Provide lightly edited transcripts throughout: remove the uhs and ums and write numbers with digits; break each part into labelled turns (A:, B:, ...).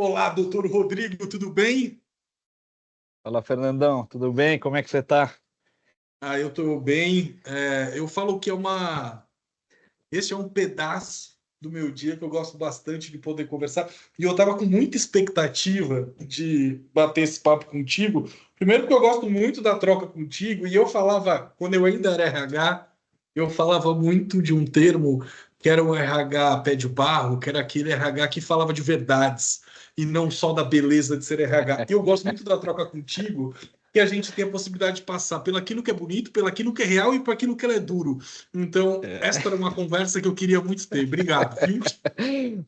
A: Olá, doutor Rodrigo, tudo bem?
B: Fala, Fernandão, tudo bem? Como é que você está?
A: Eu estou bem. Eu falo que esse é um pedaço do meu dia que eu gosto bastante de poder conversar. E eu estava com muita expectativa de bater esse papo contigo. Primeiro, porque eu gosto muito da troca contigo. E eu falava, quando eu ainda era RH, eu falava muito de um termo que era o RH pé de barro, que era aquele RH que falava de verdades e não só da beleza de ser RH. E eu gosto muito da troca contigo, que a gente tem a possibilidade de passar pelo aquilo que é bonito, pelo aquilo que é real e por aquilo que é duro. Então, esta era uma conversa que eu queria muito ter. Obrigado, viu?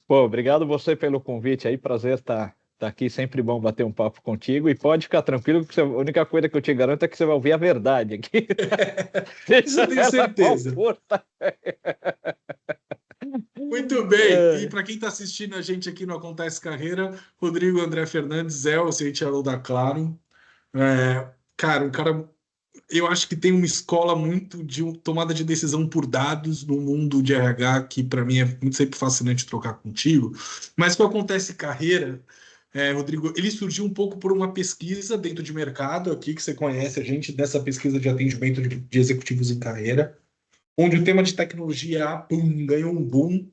B: Pô, obrigado você pelo convite aí, prazer estar aqui, sempre bom bater um papo contigo e pode ficar tranquilo que a única coisa que eu te garanto é que você vai ouvir a verdade aqui,
A: Isso eu
B: seja
A: tenho
B: ela qual
A: certeza.
B: for, tá?
A: Muito bem. E para quem está assistindo a gente aqui no Acontece Carreira, Rodrigo André Fernandes é o CHRO da Claro. Cara, um cara, eu acho que tem uma escola muito de tomada de decisão por dados no mundo de RH, que para mim é muito sempre fascinante trocar contigo. Mas o Acontece Carreira, Rodrigo, ele surgiu um pouco por uma pesquisa dentro de mercado aqui, que você conhece a gente, dessa pesquisa de atendimento de executivos em carreira, onde o tema de tecnologia pum, ganhou um boom.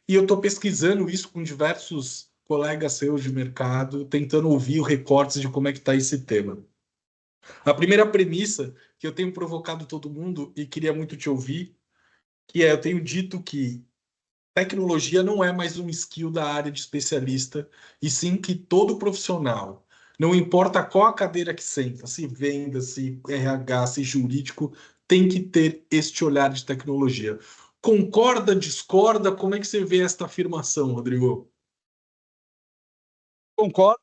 A: E eu estou pesquisando isso com diversos colegas seus de mercado, tentando ouvir recortes de como é que está esse tema. A primeira premissa que eu tenho provocado todo mundo e queria muito te ouvir, que é, eu tenho dito que tecnologia não é mais um skill da área de especialista, e sim que todo profissional, não importa qual a cadeira que senta, se venda, se RH, se jurídico, tem que ter este olhar de tecnologia. Concorda, discorda? Como é que você vê esta afirmação, Rodrigo?
B: Concordo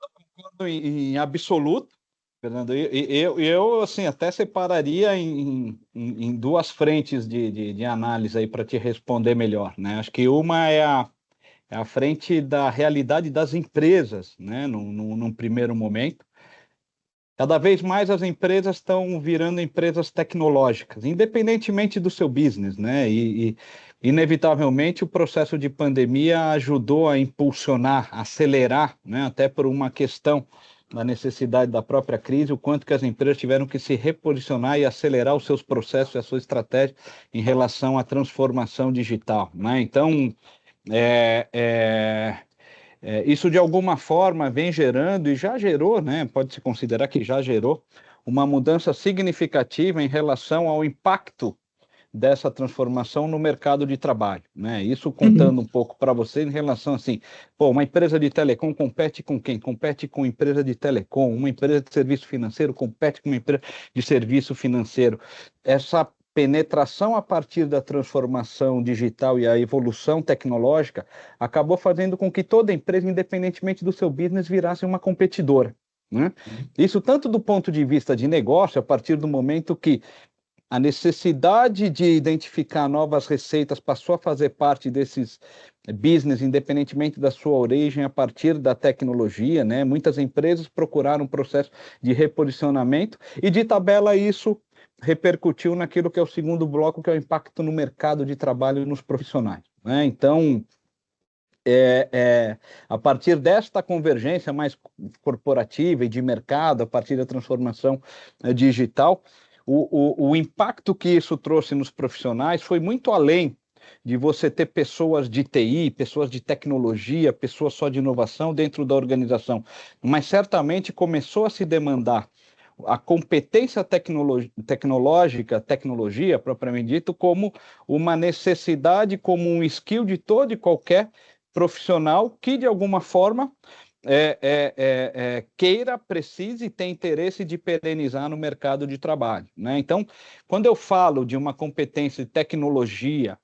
B: em absoluto, Fernando. Eu assim, até separaria em duas frentes de análise aí para te responder melhor, né? Acho que uma é à frente da realidade das empresas, né? Num primeiro momento. Cada vez mais as empresas estão virando empresas tecnológicas, independentemente do seu business, né? Inevitavelmente o processo de pandemia ajudou a impulsionar, acelerar, né? Até por uma questão da necessidade da própria crise, o quanto que as empresas tiveram que se reposicionar e acelerar os seus processos e a sua estratégia em relação à transformação digital, né? Então, é, é, isso de alguma forma vem gerando e já gerou, né? Pode-se considerar que já gerou uma mudança significativa em relação ao impacto dessa transformação no mercado de trabalho, né? Isso
A: Uhum.
B: contando um pouco para você em relação assim, pô, uma empresa de telecom compete com quem? Compete com empresa de telecom, uma empresa de serviço financeiro compete com uma empresa de serviço financeiro. Essa penetração a partir da transformação digital e a evolução tecnológica acabou fazendo com que toda empresa, independentemente do seu business, virasse uma competidora, né? Isso tanto do ponto de vista de negócio, a partir do momento que a necessidade de identificar novas receitas passou a fazer parte desses business, independentemente da sua origem, a partir da tecnologia, né? Muitas empresas procuraram um processo de reposicionamento e, de tabela, isso repercutiu naquilo que é o segundo bloco, que é o impacto no mercado de trabalho e nos profissionais, né? Então, a partir desta convergência mais corporativa e de mercado, a partir da transformação digital, o impacto que isso trouxe nos profissionais foi muito além de você ter pessoas de TI, pessoas de tecnologia, pessoas só de inovação dentro da organização, mas certamente começou a se demandar a competência tecnológica, tecnologia propriamente dito, como uma necessidade, como um skill de todo e qualquer profissional que, de alguma forma, queira, precise e tenha interesse de perenizar no mercado de trabalho, né? Então, quando eu falo de uma competência de tecnologia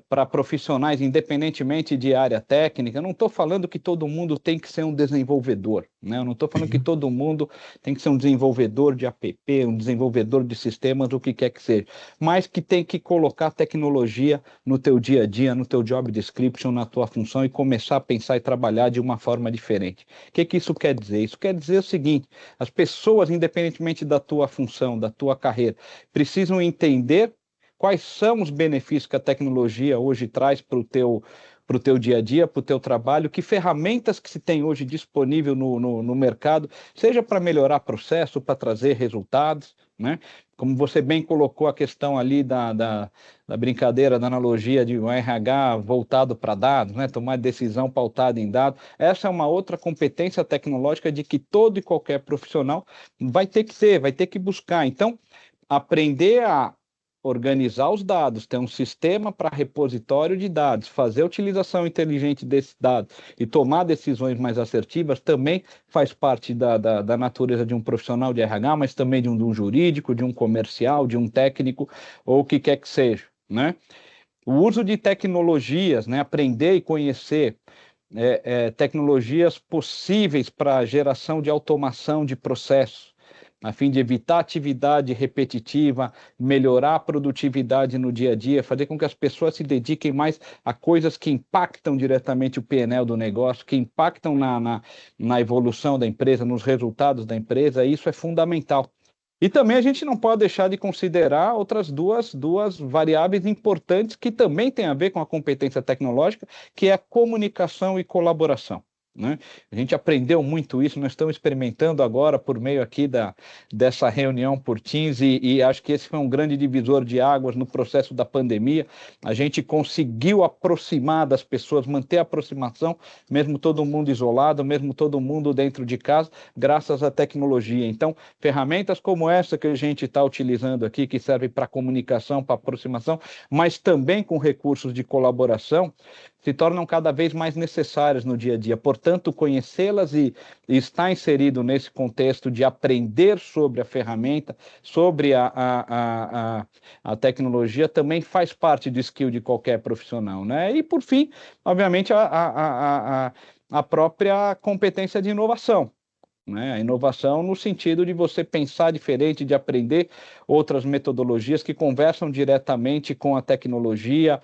B: para profissionais, independentemente de área técnica, eu não estou falando que todo mundo tem que ser um desenvolvedor, né? Eu não estou falando que
A: Sim.
B: todo mundo tem que ser um desenvolvedor de app, um desenvolvedor de sistemas, o que quer que seja, mas que tem que colocar tecnologia no teu dia a dia, no teu job description, na tua função e começar a pensar e trabalhar de uma forma diferente. O que isso quer dizer? Isso quer dizer o seguinte: as pessoas, independentemente da tua função, da tua carreira, precisam entender quais são os benefícios que a tecnologia hoje traz para para o teu dia a dia, para o teu trabalho, que ferramentas que se tem hoje disponível no mercado, seja para melhorar processo, para trazer resultados, né? Como você bem colocou a questão ali da brincadeira, da analogia de um RH voltado para dados, né? Tomar decisão pautada em dados. Essa é uma outra competência tecnológica de que todo e qualquer profissional vai ter que ter, vai ter que buscar. Então, aprender a organizar os dados, ter um sistema para repositório de dados, fazer a utilização inteligente desses dados e tomar decisões mais assertivas também faz parte da natureza de um profissional de RH, mas também de um jurídico, de um comercial, de um técnico, ou o que quer que seja, né? O uso de tecnologias, né? Aprender e conhecer tecnologias possíveis para a geração de automação de processos, a fim de evitar atividade repetitiva, melhorar a produtividade no dia a dia, fazer com que as pessoas se dediquem mais a coisas que impactam diretamente o PNL do negócio, que impactam na evolução da empresa, nos resultados da empresa, isso é fundamental. E também a gente não pode deixar de considerar outras duas variáveis importantes que também têm a ver com a competência tecnológica, que é a comunicação e colaboração, né? A gente aprendeu muito isso, nós estamos experimentando agora por meio aqui dessa reunião por Teams e acho que esse foi um grande divisor de águas no processo da pandemia. A gente conseguiu aproximar das pessoas, manter a aproximação, mesmo todo mundo isolado, mesmo todo mundo dentro de casa, graças à tecnologia. Então, ferramentas como essa que a gente está utilizando aqui, que servem para comunicação, para aproximação, mas também com recursos de colaboração, se tornam cada vez mais necessárias no dia a dia. Portanto, conhecê-las e estar inserido nesse contexto de aprender sobre a ferramenta, sobre a tecnologia, também faz parte do skill de qualquer profissional, né? E, por fim, obviamente, a própria competência de inovação, né? A inovação no sentido de você pensar diferente, de aprender outras metodologias que conversam diretamente com a tecnologia,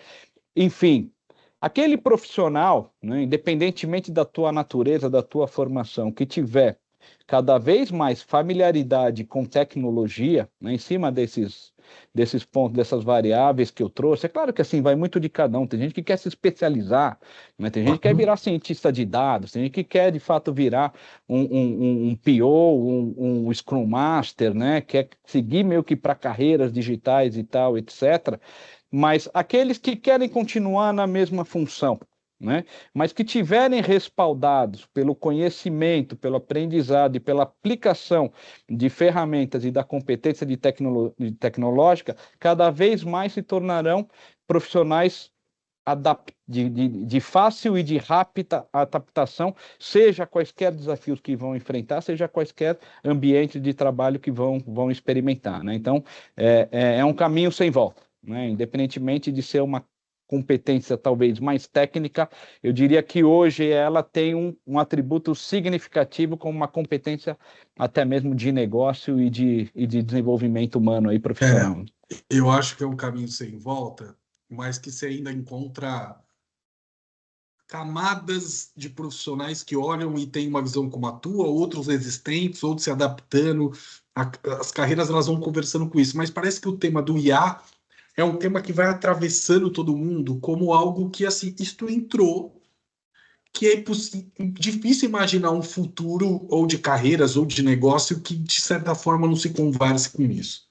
B: enfim. Aquele profissional, né, independentemente da tua natureza, da tua formação, que tiver cada vez mais familiaridade com tecnologia, né, em cima desses pontos, dessas variáveis que eu trouxe, é claro que assim vai muito de cada um. Tem gente que quer se especializar, né, tem gente que quer virar cientista de dados, tem gente que quer de fato virar um PO, um Scrum Master, né, quer seguir meio que para carreiras digitais e tal, etc. Mas aqueles que querem continuar na mesma função, né? Mas que tiverem respaldados pelo conhecimento, pelo aprendizado e pela aplicação de ferramentas e da competência tecnológica, cada vez mais se tornarão profissionais de fácil e de rápida adaptação, seja quaisquer desafios que vão enfrentar, seja quaisquer ambientes de trabalho que vão experimentar, né? Então, é um caminho sem volta, né? Independentemente de ser uma competência talvez mais técnica, eu diria que hoje ela tem um atributo significativo como uma competência até mesmo de negócio e de desenvolvimento humano aí, profissional.
A: Eu acho que é um caminho sem volta, mas que você ainda encontra camadas de profissionais que olham e têm uma visão como a tua, outros resistentes, outros se adaptando. As carreiras elas vão conversando com isso, mas parece que o tema do IA é um tema que vai atravessando todo mundo como algo que, assim, isto entrou, que é difícil imaginar um futuro ou de carreiras ou de negócio que, de certa forma, não se converse com isso.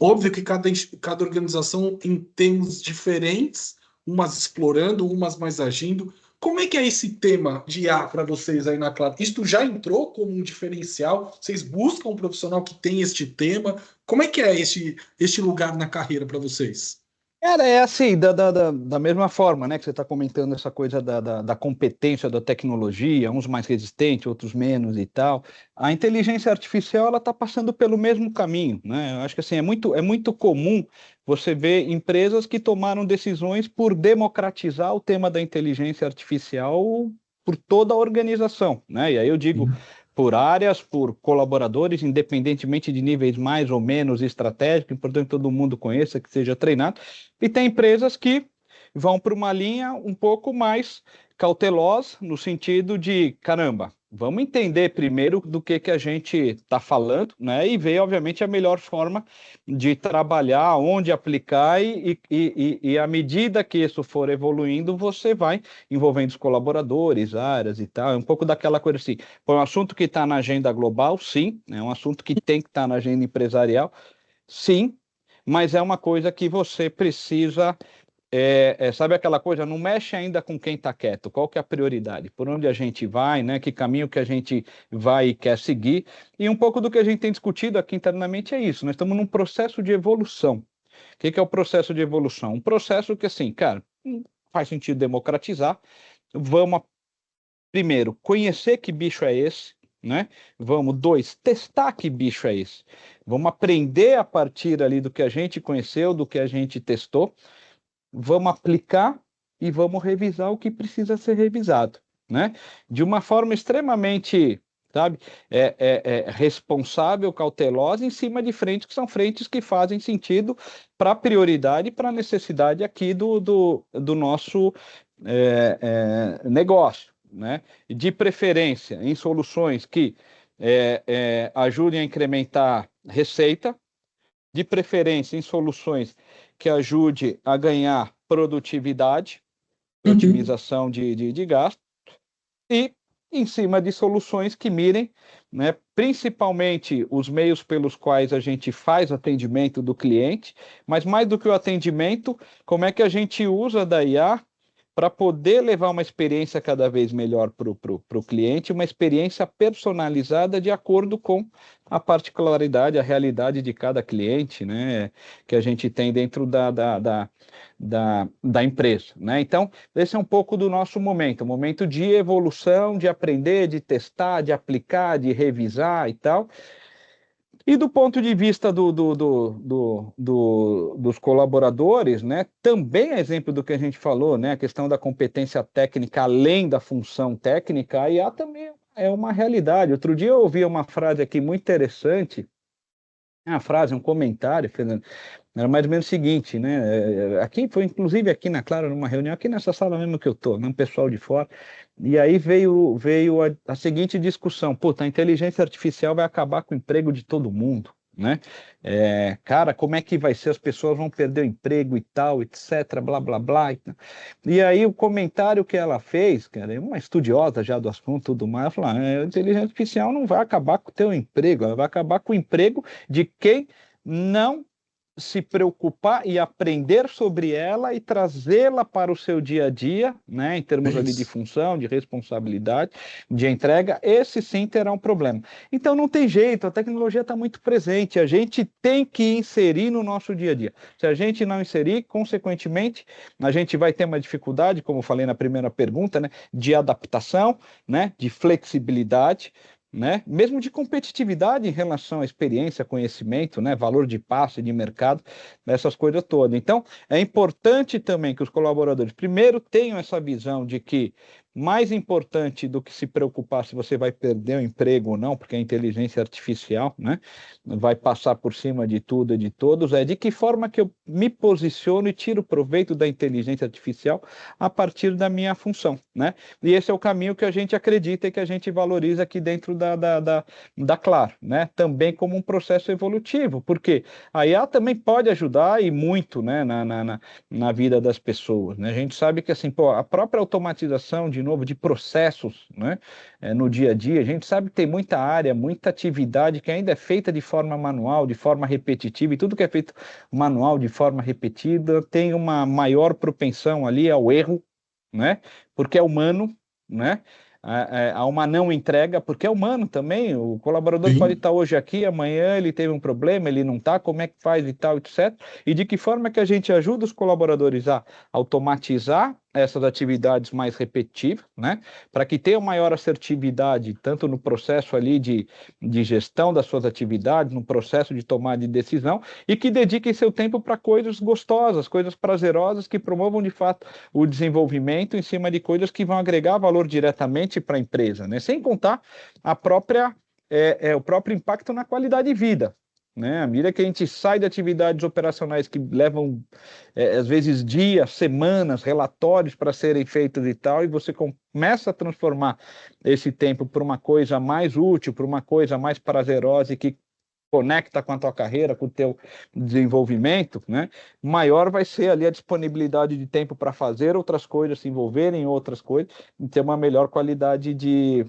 A: Óbvio que cada organização tem termos diferentes, umas explorando, umas mais agindo. Como é que é esse tema de IA para vocês aí na Claro? Isto já entrou como um diferencial? Vocês buscam um profissional que tem este tema? Como é que é este lugar na carreira para vocês?
B: Cara, é assim, da mesma forma, né, que você está comentando essa coisa da competência da tecnologia, uns mais resistentes, outros menos e tal. A inteligência artificial, ela está passando pelo mesmo caminho, né? Eu acho que assim, é muito comum você ver empresas que tomaram decisões por democratizar o tema da inteligência artificial por toda a organização, né? E aí eu digo por áreas, por colaboradores, independentemente de níveis mais ou menos estratégicos, importante que todo mundo conheça, que seja treinado. E tem empresas que vão para uma linha um pouco mais cautelosa, no sentido de, caramba, Vamos entender primeiro do que a gente está falando, né? E ver, obviamente, a melhor forma de trabalhar, onde aplicar, e à medida que isso for evoluindo, você vai envolvendo os colaboradores, áreas e tal. É um pouco daquela coisa assim. Foi um assunto que está na agenda global, sim, é um assunto que tem que estar na agenda empresarial, sim, mas é uma coisa que você precisa. Sabe aquela coisa, não mexe ainda com quem está quieto, qual que é a prioridade, por onde a gente vai, né? Que caminho que a gente vai e quer seguir, e um pouco do que a gente tem discutido aqui internamente é isso, nós estamos num processo de evolução. O que é o processo de evolução? Um processo que, assim, cara, faz sentido democratizar, vamos, primeiro, conhecer que bicho é esse, né? Vamos, dois, testar que bicho é esse. Vamos aprender a partir ali do que a gente conheceu, do que a gente testou, vamos aplicar e vamos revisar o que precisa ser revisado, né? De uma forma extremamente, sabe, responsável, cautelosa, em cima de frentes que são frentes que fazem sentido para a prioridade e para a necessidade aqui do nosso negócio, né? De preferência em soluções que ajudem a incrementar receita, de preferência em soluções que ajude a ganhar produtividade, otimização de gasto, e em cima de soluções que mirem, né, principalmente os meios pelos quais a gente faz atendimento do cliente, mas mais do que o atendimento, como é que a gente usa da IA para poder levar uma experiência cada vez melhor para o cliente, uma experiência personalizada de acordo com a particularidade, a realidade de cada cliente, né, que a gente tem dentro da empresa, né? Então, esse é um pouco do nosso momento de evolução, de aprender, de testar, de aplicar, de revisar e tal. E do ponto de vista dos colaboradores, né, também é exemplo do que a gente falou, né, a questão da competência técnica além da função técnica, a IA também é uma realidade. Outro dia eu ouvi uma frase aqui muito interessante, uma frase, um comentário, Fernando, era mais ou menos o seguinte, né? Aqui foi, inclusive, aqui na Claro, numa reunião, aqui nessa sala mesmo que eu estou, né? Um pessoal de fora, e aí veio a seguinte discussão: puta, a inteligência artificial vai acabar com o emprego de todo mundo, né? Cara, como é que vai ser? As pessoas vão perder o emprego e tal, etc, blá, blá, blá. E aí o comentário que ela fez, cara, é uma estudiosa já do assunto e tudo mais, ela falou: a inteligência artificial não vai acabar com o teu emprego, ela vai acabar com o emprego de quem não se preocupar e aprender sobre ela e trazê-la para o seu dia a dia, né, em termos ali de função, de responsabilidade, de entrega, esse sim terá um problema. Então não tem jeito, a tecnologia está muito presente, a gente tem que inserir no nosso dia a dia. Se a gente não inserir, consequentemente, a gente vai ter uma dificuldade, como eu falei na primeira pergunta, né, de adaptação, né, de flexibilidade, né? Mesmo de competitividade em relação à experiência, conhecimento, né? Valor de passe, de mercado, essas coisas todas. Então, é importante também que os colaboradores, primeiro, tenham essa visão de que mais importante do que se preocupar se você vai perder o emprego ou não, porque a inteligência artificial, né, vai passar por cima de tudo e de todos, é de que forma que eu me posiciono e tiro proveito da inteligência artificial a partir da minha função, né? E esse é o caminho que a gente acredita e que a gente valoriza aqui dentro da Claro, né? Também como um processo evolutivo, porque a IA também pode ajudar e muito, né, na vida das pessoas, né? A gente sabe que assim, pô, a própria automatização, de novo, de processos, né, no dia a dia, a gente sabe que tem muita área, muita atividade que ainda é feita de forma manual, de forma repetitiva, e tudo que é feito manual, de forma repetida, tem uma maior propensão ali ao erro, né? Porque é humano, né? Há uma não entrega, porque é humano também. O colaborador pode estar hoje aqui, amanhã ele teve um problema, ele não está, como é que faz e tal, etc. E de que forma que a gente ajuda os colaboradores a automatizar essas atividades mais repetitivas, né? Para que tenha maior assertividade, tanto no processo ali de gestão das suas atividades, no processo de tomar de decisão, e que dediquem seu tempo para coisas gostosas, coisas prazerosas, que promovam de fato o desenvolvimento em cima de coisas que vão agregar valor diretamente para a empresa, né? Sem contar a própria, o próprio impacto na qualidade de vida. né? À medida que a gente sai de atividades operacionais que levam, às vezes, dias, semanas, relatórios para serem feitos e tal, e você começa a transformar esse tempo para uma coisa mais útil, para uma coisa mais prazerosa e que conecta com a tua carreira, com o teu desenvolvimento, né? Maior vai ser ali a disponibilidade de tempo para fazer outras coisas, se envolver em outras coisas, e ter uma melhor qualidade de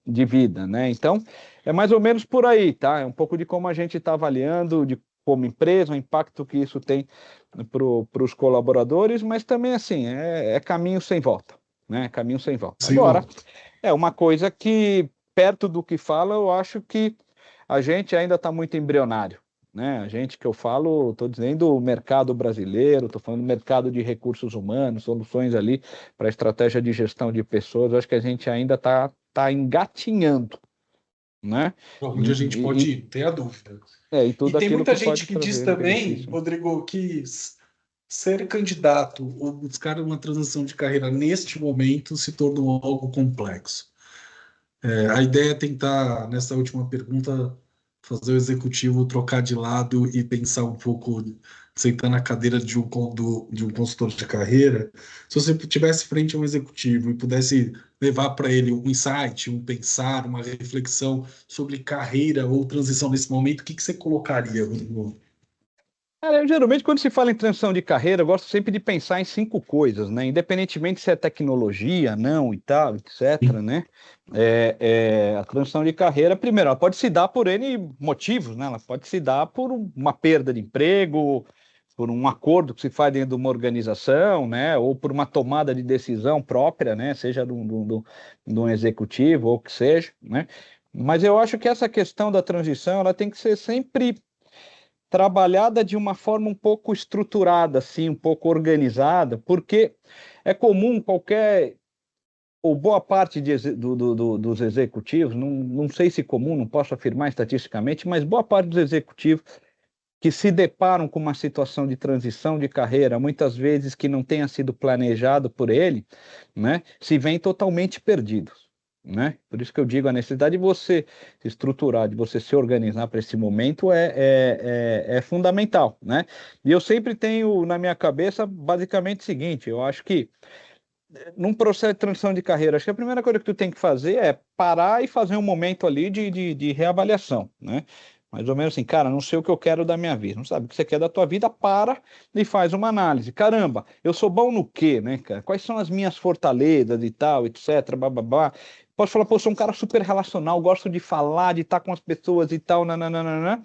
B: vida, né? Então, é mais ou menos por aí, tá? É um pouco de como a gente está avaliando, de como empresa, o impacto que isso tem para os colaboradores, mas também, assim, é caminho sem volta, né? Caminho sem volta.
A: Sem
B: Agora,
A: volta.
B: é uma coisa que, perto do que fala, eu acho que a gente ainda está muito embrionário, né? A gente que eu falo, estou dizendo o mercado brasileiro, estou falando mercado de recursos humanos, soluções ali para estratégia de gestão de pessoas, acho que a gente ainda está engatinhando, né?
A: Onde a gente pode ir, tem a dúvida.
B: E
A: E
B: tudo
A: tem
B: aquilo
A: muita
B: que
A: gente
B: pode
A: que diz
B: trazer de
A: também,
B: benefício.
A: Rodrigo, que ser candidato ou buscar uma transição de carreira neste momento se tornou algo complexo. A ideia é tentar, nessa última pergunta, fazer o executivo trocar de lado e pensar um pouco, sentar na cadeira de um consultor de carreira. Se você tivesse frente a um executivo e pudesse levar para ele um insight, um pensar, uma reflexão sobre carreira ou transição nesse momento, o que você colocaria, Rodrigo?
B: Cara, geralmente, quando se fala em transição de carreira, eu gosto sempre de pensar em 5 coisas, né? Independentemente se é tecnologia, não e tal, etc., né? A transição de carreira, primeiro, ela pode se dar por N motivos, né? Ela pode se dar por uma perda de emprego, por um acordo que se faz dentro de uma organização, né? Ou por uma tomada de decisão própria, né? Seja de um executivo ou o que seja, né? Mas eu acho que essa questão da transição, ela tem que ser sempre trabalhada de uma forma um pouco estruturada, assim, um pouco organizada, porque é comum qualquer, ou boa parte dos executivos, não sei se comum, não posso afirmar estatisticamente, mas boa parte dos executivos que se deparam com uma situação de transição de carreira, muitas vezes que não tenha sido planejado por ele, né, se veem totalmente perdidos. Né? Por isso que eu digo, a necessidade de você se estruturar, de você se organizar para esse momento é fundamental. Né? E eu sempre tenho na minha cabeça basicamente o seguinte: eu acho que num processo de transição de carreira, acho que a primeira coisa que tu tem que fazer é parar e fazer um momento ali de reavaliação, né? Mais ou menos assim, cara, não sei o que eu quero da minha vida, não sabe o que você quer da tua vida, para e faz uma análise. Caramba, eu sou bom no quê, né, cara? Quais são as minhas fortalezas e tal, etc, bababá. Posso falar, pô, sou um cara super relacional, gosto de falar, de estar com as pessoas e tal, nananana.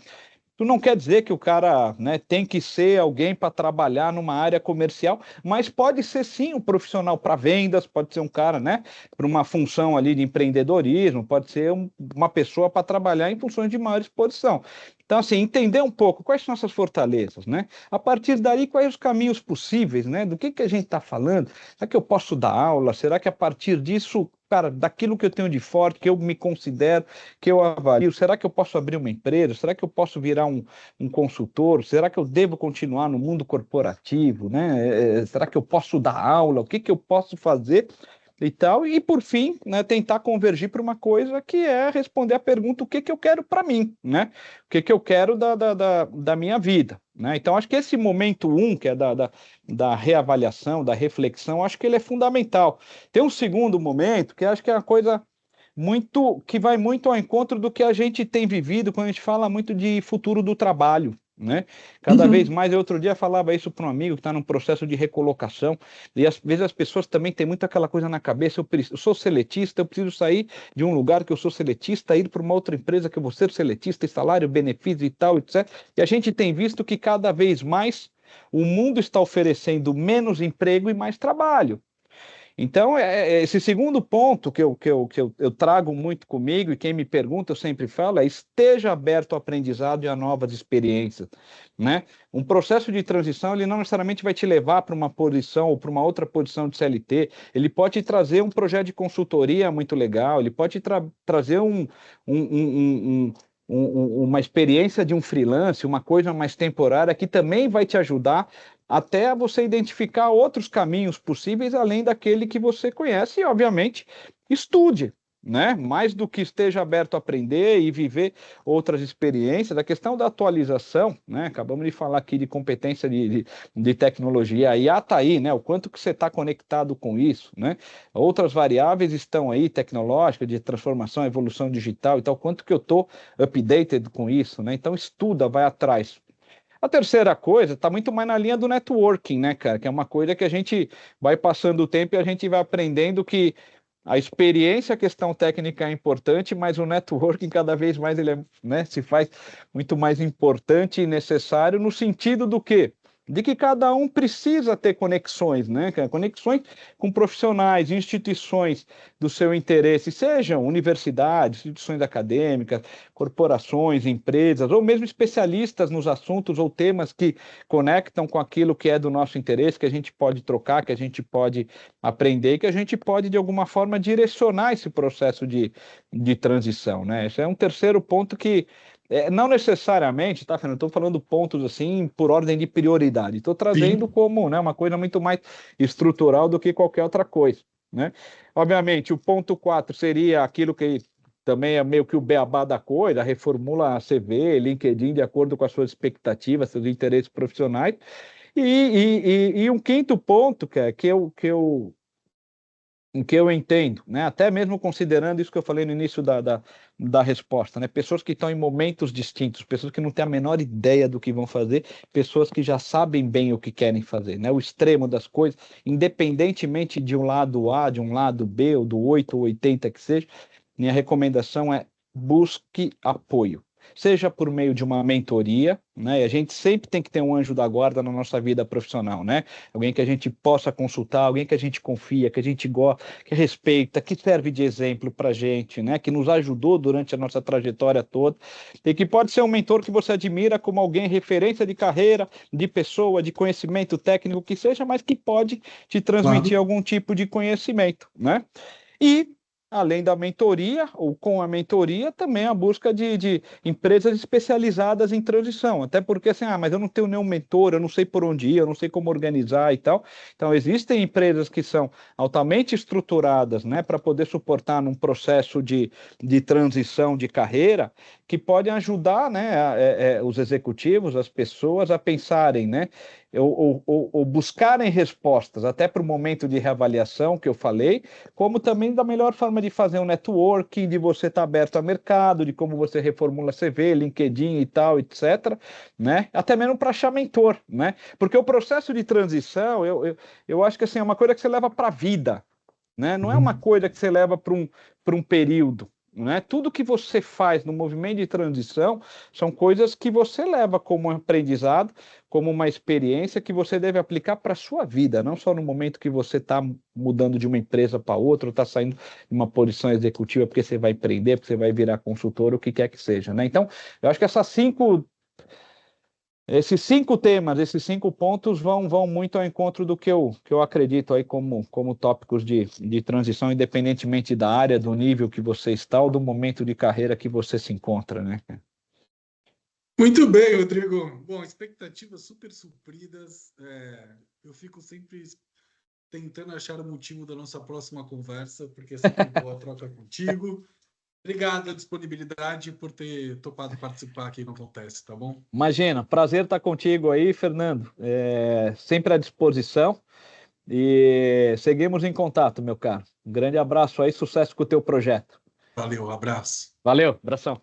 B: Tu não quer dizer que o cara, né, tem que ser alguém para trabalhar numa área comercial, mas pode ser sim um profissional para vendas, pode ser um cara, né, para uma função ali de empreendedorismo, pode ser uma pessoa para trabalhar em funções de maior exposição. Então, assim, entender um pouco quais são essas fortalezas, né? A partir daí, quais os caminhos possíveis, né? Do que a gente está falando? Será que eu posso dar aula? Será que a partir disso, cara, daquilo que eu tenho de forte, que eu me considero, que eu avalio, será que eu posso abrir uma empresa? Será que eu posso virar um consultor? Será que eu devo continuar no mundo corporativo, né? Será que eu posso dar aula? O que eu posso fazer e tal? E, por fim, né, tentar convergir para uma coisa que é responder a pergunta: o que eu quero para mim, né? O que eu quero da minha vida, né? Então, acho que esse momento que é da reavaliação, da reflexão, acho que ele é fundamental. Tem um segundo momento, que acho que é uma coisa muito que vai muito ao encontro do que a gente tem vivido quando a gente fala muito de futuro do trabalho, né? Cada vez
A: Uhum.
B: mais, eu outro dia falava isso para um amigo que está num processo de recolocação, e às vezes as pessoas também têm muito aquela coisa na cabeça: eu sou seletista, eu preciso sair de um lugar que eu sou seletista, ir para uma outra empresa que eu vou ser seletista, e salário, benefício e tal, etc. E a gente tem visto que cada vez mais o mundo está oferecendo menos emprego e mais trabalho. Então, esse segundo ponto que eu trago muito comigo, e quem me pergunta eu sempre falo, é: esteja aberto ao aprendizado e a novas experiências, né? Um processo de transição, ele não necessariamente vai te levar para uma posição ou para uma outra posição de CLT, ele pode te trazer um projeto de consultoria muito legal, ele pode te trazer uma experiência de um freelance, uma coisa mais temporária, que também vai te ajudar até você identificar outros caminhos possíveis além daquele que você conhece. E, obviamente, estude, né? Mais do que esteja aberto a aprender e viver outras experiências, a questão da atualização, né? Acabamos de falar aqui de competência de tecnologia, a IA está aí, né? O quanto que você está conectado com isso, né? Outras variáveis estão aí, tecnológica, de transformação, evolução digital e tal, quanto que eu estou updated com isso, né? Então estuda, vai atrás. A terceira coisa está muito mais na linha do networking, né, cara? Que é uma coisa que a gente vai passando o tempo e a gente vai aprendendo que a experiência, a questão técnica é importante, mas o networking cada vez mais ele é, né, se faz muito mais importante e necessário no sentido do quê? De que cada um precisa ter conexões, né? Conexões com profissionais, instituições do seu interesse, sejam universidades, instituições acadêmicas, corporações, empresas, ou mesmo especialistas nos assuntos ou temas que conectam com aquilo que é do nosso interesse, que a gente pode trocar, que a gente pode aprender, que a gente pode, de alguma forma, direcionar esse processo de transição, né? Esse é um terceiro ponto que não necessariamente, tá, Fernando? Estou falando pontos assim por ordem de prioridade. Estou trazendo
A: Sim.
B: como, né, uma coisa muito mais estrutural do que qualquer outra coisa, né? Obviamente, o ponto 4 seria aquilo que também é meio que o beabá da coisa, reformula a CV, LinkedIn, de acordo com as suas expectativas, seus interesses profissionais. E um quinto ponto, que eu entendo, né? Até mesmo considerando isso que eu falei no início da resposta, né? Pessoas que estão em momentos distintos, pessoas que não têm a menor ideia do que vão fazer, pessoas que já sabem bem o que querem fazer, né? O extremo das coisas, independentemente de um lado A, de um lado B, ou do 8 ou 80 que seja, minha recomendação é busque apoio. Seja por meio de uma mentoria, né? E a gente sempre tem que ter um anjo da guarda na nossa vida profissional, né? Alguém que a gente possa consultar, alguém que a gente confia, que a gente gosta, que respeita, que serve de exemplo para a gente, né? Que nos ajudou durante a nossa trajetória toda e que pode ser um mentor que você admira como alguém referência de carreira, de pessoa, de conhecimento técnico que seja, mas que pode te transmitir
A: Claro.
B: algum tipo de conhecimento, né? E além da mentoria, ou com a mentoria, também a busca de empresas especializadas em transição. Até porque, assim, mas eu não tenho nenhum mentor, eu não sei por onde ir, eu não sei como organizar e tal. Então, existem empresas que são altamente estruturadas, né, para poder suportar num processo de transição de carreira, que podem ajudar, né, os executivos, as pessoas a pensarem, né, ou buscarem respostas até para o momento de reavaliação que eu falei, como também da melhor forma de fazer um networking, de você estar aberto ao mercado, de como você reformula CV, LinkedIn e tal, etc., né? Até mesmo para achar mentor, né? Porque o processo de transição, eu acho que assim, é uma coisa que você leva para a vida, né? Não é uma
A: Uhum.
B: coisa que você leva para um período. Né? Tudo que você faz no movimento de transição são coisas que você leva como um aprendizado, como uma experiência que você deve aplicar para a sua vida, não só no momento que você está mudando de uma empresa para outra, ou está saindo de uma posição executiva porque você vai empreender, porque você vai virar consultor, o que quer que seja. Né? Então, eu acho que esses 5 temas, esses 5 pontos vão muito ao encontro do que eu acredito aí como tópicos de transição, independentemente da área, do nível que você está ou do momento de carreira que você se encontra, né?
A: Muito bem, Rodrigo. Bom, expectativas super supridas. Eu fico sempre tentando achar o motivo da nossa próxima conversa, porque é sempre boa a troca contigo. Obrigado pela disponibilidade por ter topado participar aqui no Acontece, tá bom?
B: Imagina, prazer estar contigo aí, Fernando. Sempre à disposição e seguimos em contato, meu caro. Um grande abraço aí, sucesso com o teu projeto.
A: Valeu, abraço.
B: Valeu, abração.